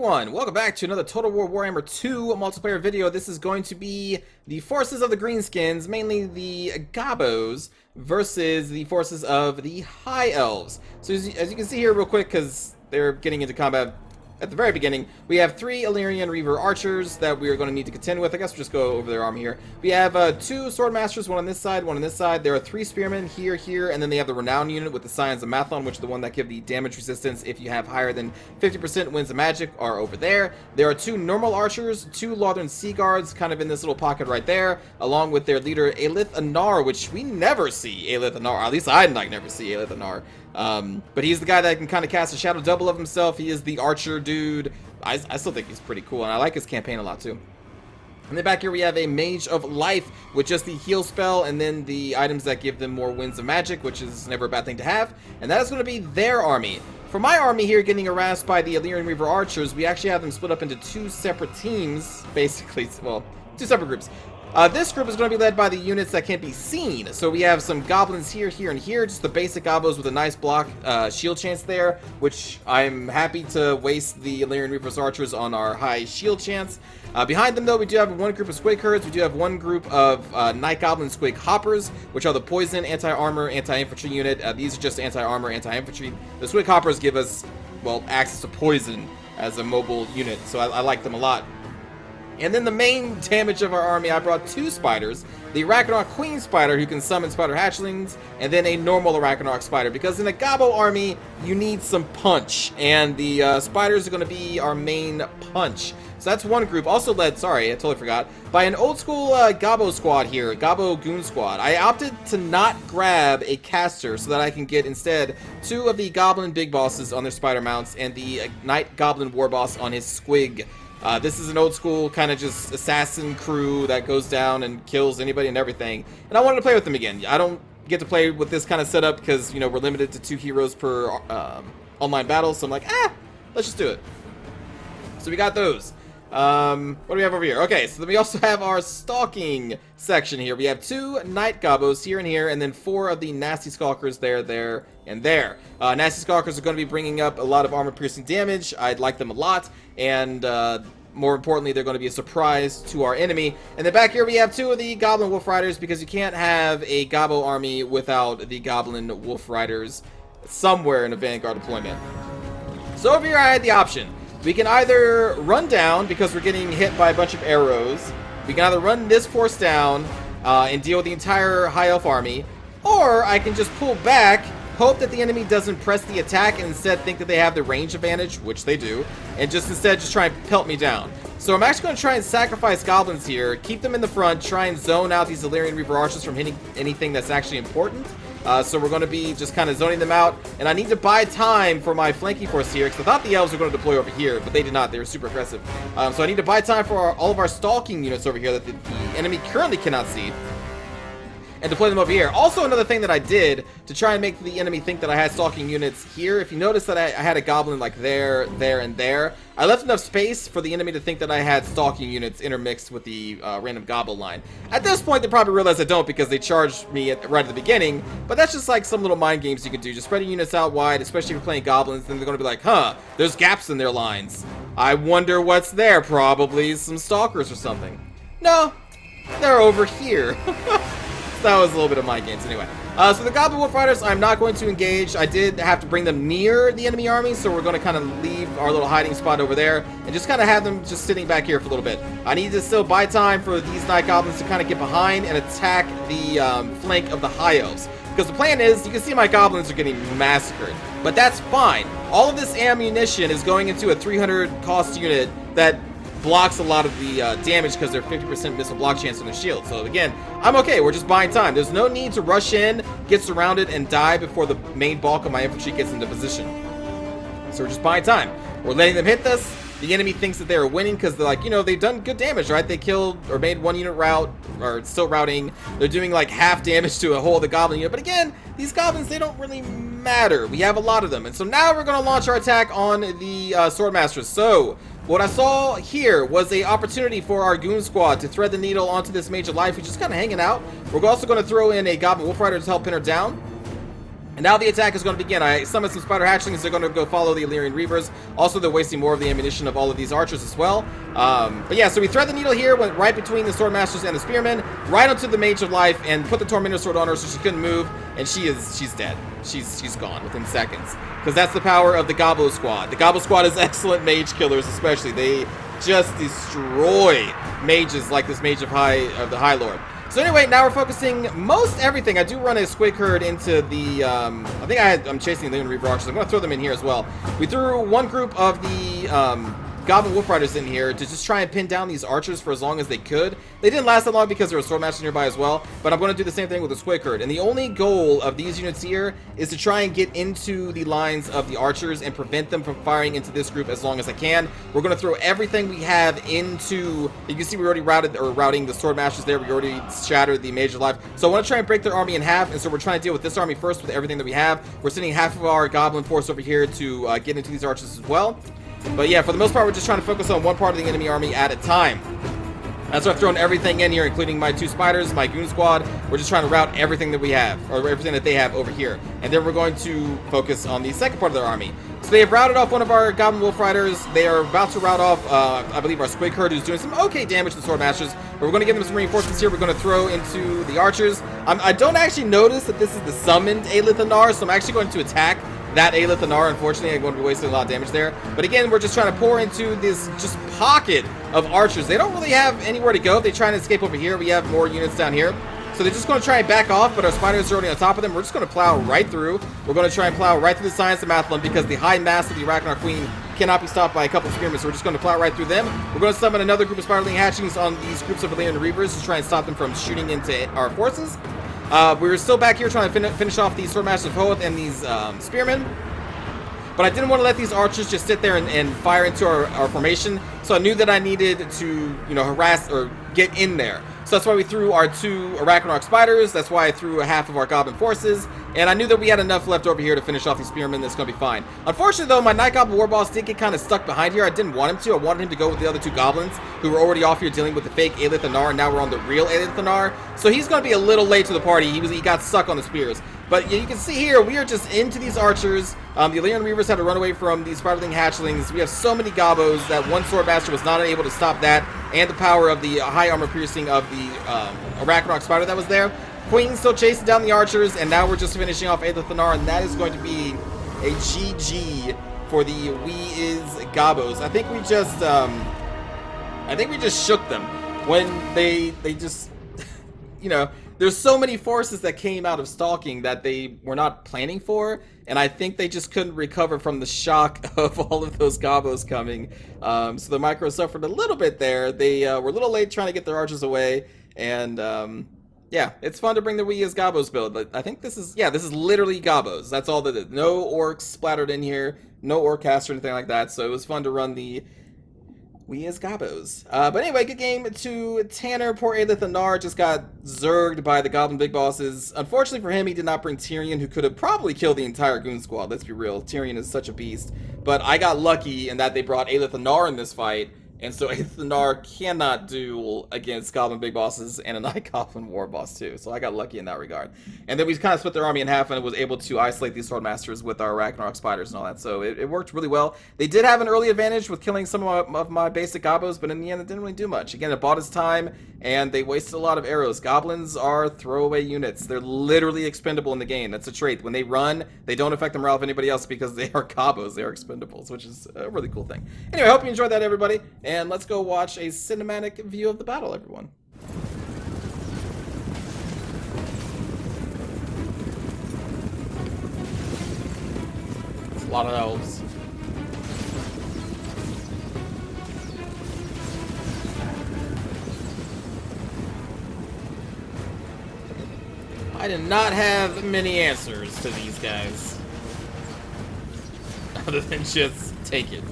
everyone, welcome back to another Total War Warhammer 2 multiplayer video. This is going to be the forces of the Greenskins, mainly the Gobbos, versus the forces of the High Elves. So as you can see here real quick, because they're getting into combat at the very beginning, we have 3 Illyrian Reaver Archers that we are going to need to contend with. I guess we'll just go over their army here. We have 2 Swordmasters, one on this side, one on this side. There are 3 Spearmen here, and then they have the Renown unit with the Scions of Mathlon, which is the one that give the damage resistance if you have higher than 50% Winds of Magic, are over there. There are 2 Normal Archers, 2 Northern Sea Guards, kind of in this little pocket right there, along with their leader, Aelith Anar, which we never see Aelith Anar. At least I never see Aelith Anar. But he's the guy that can kind of cast a shadow double of himself. He is the archer dude. I still think he's pretty cool, and I like his campaign a lot too. And then back here we have a Mage of Life with just the heal spell and then the items that give them more Winds of Magic, which is never a bad thing to have. And that is going to be their army. For my army here, getting harassed by the Illyrian Reaver Archers, we actually have them split up into 2 separate teams, basically. Well, 2 separate groups. This group is going to be led by the units that can't be seen. So we have some goblins here, and here. Just the basic Gobbos with a nice block shield chance there, which I'm happy to waste the Illyrian Reaper's Archers on our high shield chance. Behind them, though, we do have one group of Squig Herds. We do have one group of Night Goblin Squig Hoppers, which are the poison, anti-armor, anti-infantry unit. These are just anti-armor, anti-infantry. The Squig Hoppers give us, well, access to poison as a mobile unit, so I like them a lot. And then the main damage of our army, I brought 2 spiders. The Arachnarch Queen Spider, who can summon spider hatchlings, and then a normal Arachnarch Spider. Because in a Gobbo army, you need some punch. And the spiders are going to be our main punch. So that's one group. Also led, sorry, I totally forgot, by an old school Gobbo squad here, Gobbo Goon Squad. I opted to not grab a caster so that I can get instead 2 of the Goblin Big Bosses on their spider mounts and the Night Goblin War Boss on his Squig. This is an old school kind of just assassin crew that goes down and kills anybody and everything. And I wanted to play with them again. I don't get to play with this kind of setup because, you know, we're limited to 2 heroes per online battle. So I'm like, let's just do it. So we got those. What do we have over here? Okay, so then we also have our stalking section here. We have 2 Night Gobbos here and here, and then 4 of the Nasty Skulkers there, and there. Nasty Skulkers are going to be bringing up a lot of armor-piercing damage. I'd like them a lot, and more importantly, they're going to be a surprise to our enemy. And then back here we have 2 of the Goblin Wolf Riders, because you can't have a Gobbo army without the Goblin Wolf Riders somewhere in a Vanguard deployment. So over here I had the option. We can either run down because we're getting hit by a bunch of arrows. We can either run this force down and deal with the entire High Elf army, or I can just pull back, hope that the enemy doesn't press the attack and instead think that they have the range advantage, which they do, and instead try and pelt me down. So I'm actually going to try and sacrifice goblins here, keep them in the front, try and zone out these Illyrian Reaver Archers from hitting anything that's actually important. So we're going to be just kind of zoning them out, and I need to buy time for my flanking force here, because I thought the elves were going to deploy over here, but they did not. They were super aggressive. So I need to buy time for all of our stalking units over here that the enemy currently cannot see, and deploy them over here. Also, another thing that I did to try and make the enemy think that I had stalking units here, if you notice that I had a goblin like there, and there, I left enough space for the enemy to think that I had stalking units intermixed with the random gobble line. At this point, they probably realize I don't because they charged me right at the beginning, but that's just like some little mind games you can do. Just spreading units out wide, especially if you're playing goblins, then they're going to be like, huh, there's gaps in their lines. I wonder what's there. Probably some stalkers or something. No, they're over here. That was a little bit of mind games anyway. So the Goblin Wolf Riders, I'm not going to engage. I did have to bring them near the enemy army, so we're going to kind of leave our little hiding spot over there and just kind of have them just sitting back here for a little bit. I need to still buy time for these Night Goblins to kind of get behind and attack the flank of the High Elves. Because the plan is, you can see my Goblins are getting massacred, but that's fine. All of this ammunition is going into a 300 cost unit that blocks a lot of the damage because they're 50% missile block chance on their shield. So again, I'm okay. We're just buying time. There's no need to rush in, get surrounded, and die before the main bulk of my infantry gets into position. So we're just buying time. We're letting them hit us. The enemy thinks that they're winning because they're like, you know, they've done good damage, right? They killed or made 1 unit rout, or still routing. They're doing like half damage to a whole of the goblin unit. But again, these goblins, they don't really matter. We have a lot of them. And so now we're going to launch our attack on the Swordmasters. So what I saw here was a opportunity for our Goon Squad to thread the needle onto this Mage of Life, who's just kind of hanging out. We're also going to throw in a Goblin Wolf Rider to help pin her down. And now the attack is going to begin. I summoned some spider hatchlings. They're going to go follow the Illyrian Reavers. Also, they're wasting more of the ammunition of all of these archers as well. But yeah, so we thread the needle here, went right between the Swordmasters and the Spearmen, right onto the Mage of Life, and put the Tormentor Sword on her so she couldn't move. And she's dead. She's gone within seconds. Because that's the power of the Gobbos squad. The Gobbos squad is excellent mage killers, especially. They just destroy mages like this Mage of the High Lord. So anyway, now we're focusing most everything. I do run a Squig Herd into the, I think I'm chasing the Illyrian Reaver Archers. I'm going to throw them in here as well. We threw one group of the Goblin Wolf Riders in here to just try and pin down these archers for as long as they could. They didn't last that long because there were Swordmasters nearby as well, but I'm going to do the same thing with the Squig Herd. And the only goal of these units here is to try and get into the lines of the archers and prevent them from firing into this group as long as I can. We're going to throw everything we have into, you can see we already routing the Swordmasters there. We already shattered the Mage of Life. So I want to try and break their army in half, and so we're trying to deal with this army first with everything that we have. We're sending half of our Goblin force over here to get into these archers as well. But yeah, for the most part, we're just trying to focus on one part of the enemy army at a time. That's why I've thrown everything in here, including my 2 spiders, my goon squad. We're just trying to route everything that we have, or everything that they have over here. And then we're going to focus on the second part of their army. So they have routed off one of our Goblin Wolf Riders. They are about to route off, I believe, our Squig Herd, who's doing some okay damage to the Swordmasters. But we're going to give them some reinforcements here. We're going to throw into the archers. I don't actually notice that this is the summoned Aelith, so I'm actually going to attack that Aelith. Unfortunately, I'm going to be wasting a lot of damage there. But again, we're just trying to pour into this just pocket of archers. They don't really have anywhere to go. If they try and escape over here, we have more units down here. So they're just going to try and back off, but our spiders are already on top of them. We're just going to plow right through. We're going to try and plow right through the Science of Mathlon because the high mass of the Arachnar Queen cannot be stopped by a couple of spearmen. So we're just going to plow right through them. We're going to summon another group of spiderling hatchings on these groups of Illyrian Reavers to try and stop them from shooting into our forces. We're still back here trying to finish off these Swordmasters of Hoeth and these spearmen. But I didn't want to let these archers just sit there and fire into our formation. So I knew that I needed to, harass or get in there. So that's why we threw our 2 Arachnarch spiders. That's why I threw a half of our Goblin forces. And I knew that we had enough left over here to finish off these spearmen. That's going to be fine. Unfortunately, though, my Night Goblin War Boss did get kind of stuck behind here. I didn't want him to. I wanted him to go with the other 2 goblins who were already off here dealing with the fake Aelith, and now we're on the real Aelith. So he's going to be a little late to the party. He got stuck on the spears. But you can see here, we are just into these archers. The Illyrian Reavers had to run away from these spiderling hatchlings. We have so many Gobbos that one Swordmaster was not able to stop that, and the power of the high armor piercing of the Arachnarch spider that was there. Queen's still chasing down the archers, and now we're just finishing off Aelith, and that is going to be a GG for the Gobbos. I think we just shook them when they just there's so many forces that came out of stalking that they were not planning for, and I think they just couldn't recover from the shock of all of those Gobbos coming. So the micro suffered a little bit there. They were a little late trying to get their archers away, and yeah, it's fun to bring the as Gobbos build, but I think this is literally Gobbos. That's all that is. No orcs splattered in here, no orc cast or anything like that, so it was fun to run the as Gobbos. But anyway, good game to Tanner. Poor Aelith just got zerged by the Goblin Big Bosses. Unfortunately for him, he did not bring Tyrion, who could have probably killed the entire Goon Squad. Let's be real. Tyrion is such a beast. But I got lucky in that they brought Aelith in this fight, and so Aelith cannot duel against Goblin Big Bosses and a Night Goblin War Boss too. So I got lucky in that regard. And then we kind of split their army in half and was able to isolate these Swordmasters with our Arachnarch spiders and all that. So it worked really well. They did have an early advantage with killing some of my basic Gobbos, but in the end it didn't really do much. Again, it bought us time, and they wasted a lot of arrows. Goblins are throwaway units. They're literally expendable in the game. That's a trait. When they run, they don't affect the morale of anybody else because they are Gobbos. They are expendables, which is a really cool thing. Anyway, I hope you enjoyed that, everybody. And let's go watch a cinematic view of the battle, everyone. It's a lot of elves. I did not have many answers to these guys. Other than just take it.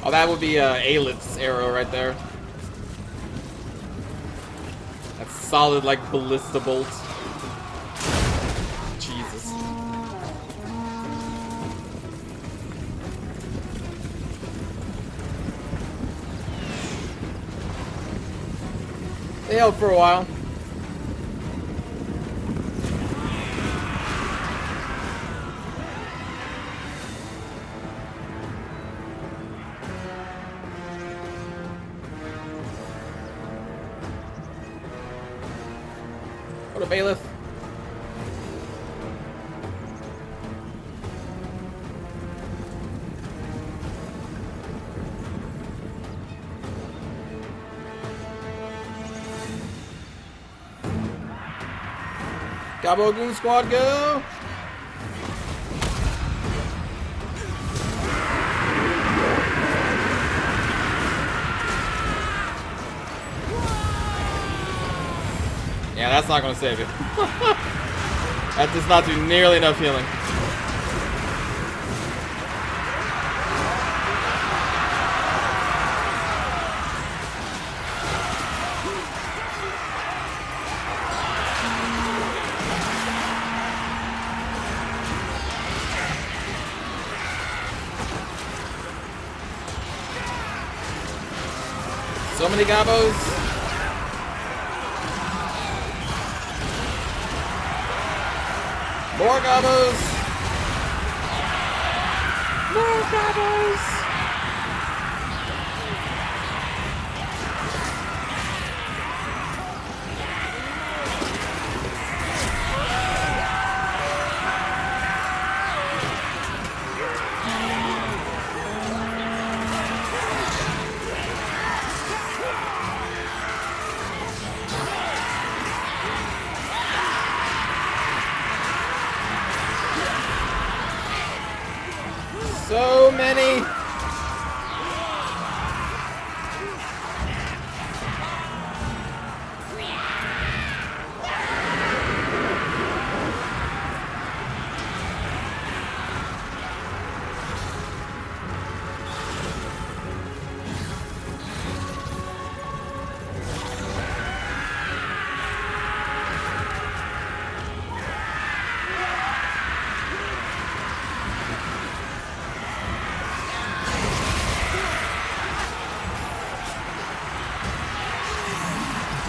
Oh, that would be Aelith's arrow right there. That's solid, like, ballista bolt. is. They held for a while. Go to Bailiff. Gobbo Goon Squad, go! Yeah, that's not gonna save it. That does not do nearly enough healing. So many Gobbos. More Gobbos. More Gobbos. So many.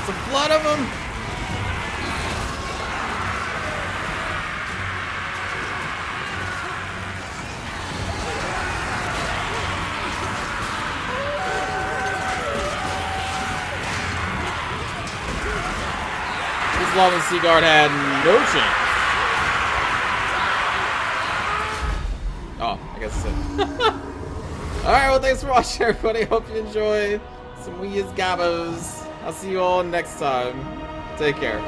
A flood of them. This Lava Sea Guard had no chance. Oh, I guess that's it. Alright, well, thanks for watching, everybody. Hope you enjoy some We Is Gobbos. I'll see you all next time. Take care.